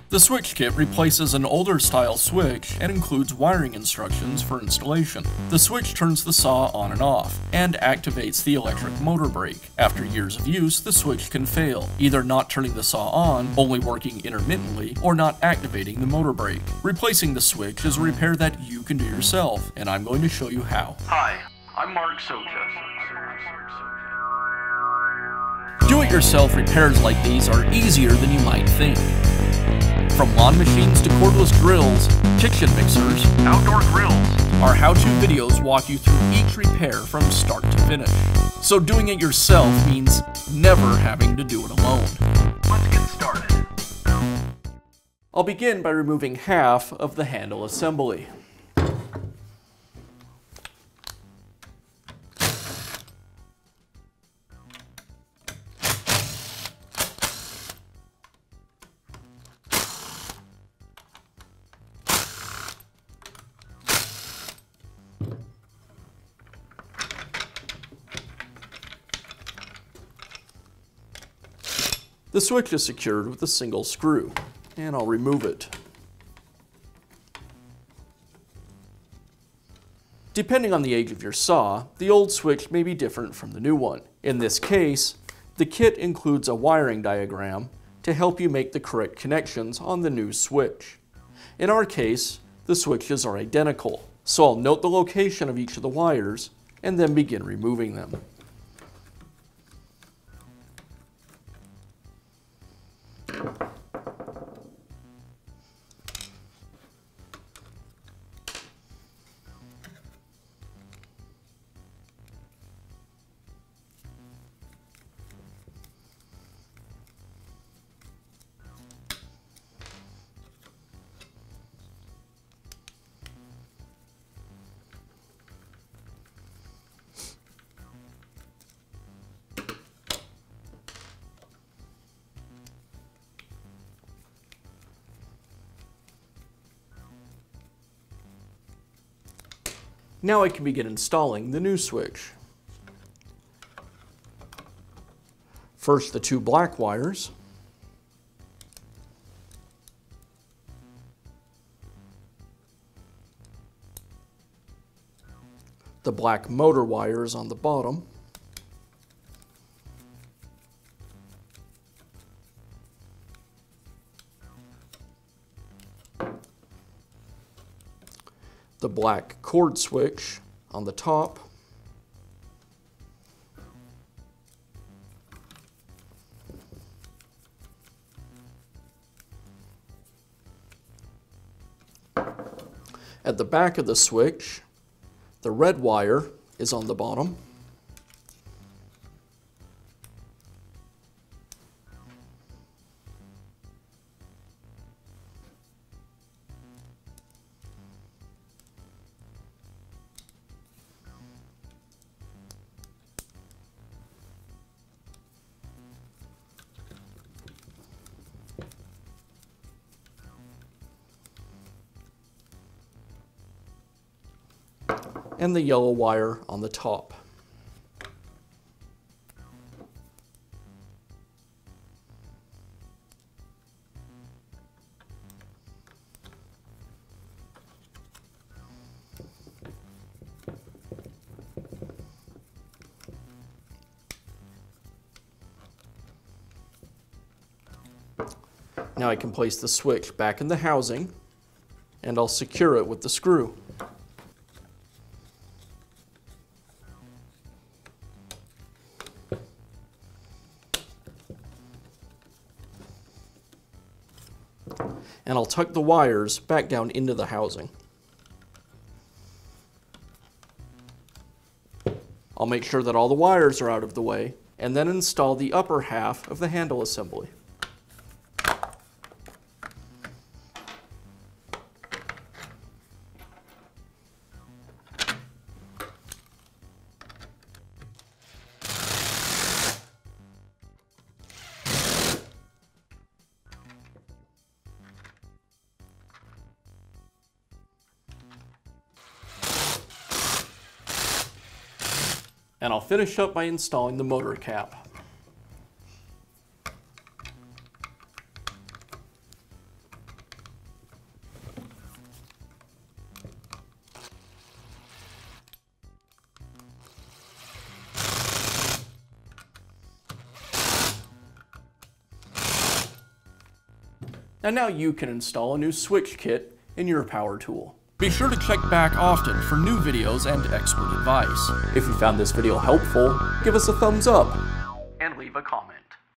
The switch kit replaces an older style switch and includes wiring instructions for installation. The switch turns the saw on and off, and activates the electric motor brake. After years of use, the switch can fail, either not turning the saw on, only working intermittently, or not activating the motor brake. Replacing the switch is a repair that you can do yourself, and I'm going to show you how. Hi, I'm Mark Socha. Do-it-yourself repairs like these are easier than you might think. From lawn machines to cordless drills, kitchen mixers, Outdoor grills. our how-to videos walk you through each repair from start to finish. So doing it yourself means never having to do it alone. Let's get started. I'll begin by removing half of the handle assembly. The switch is secured with a single screw, and I'll remove it. Depending on the age of your saw, the old switch may be different from the new one. In this case, the kit includes a wiring diagram to help you make the correct connections on the new switch. In our case, the switches are identical, so I'll note the location of each of the wires and then begin removing them. Now I can begin installing the new switch. First, the two black wires. The black motor wires on the bottom. The black cord switch on the top. At the back of the switch, the red wire is on the bottom. And the yellow wire on the top. Now I can place the switch back in the housing, and I'll secure it with the screw. And I'll tuck the wires back down into the housing. I'll make sure that all the wires are out of the way, and then install the upper half of the handle assembly. And I'll finish up by installing the motor cap. and now you can install a new switch kit in your power tool. Be sure to check back often for new videos and expert advice. If you found this video helpful, give us a thumbs up And leave a comment.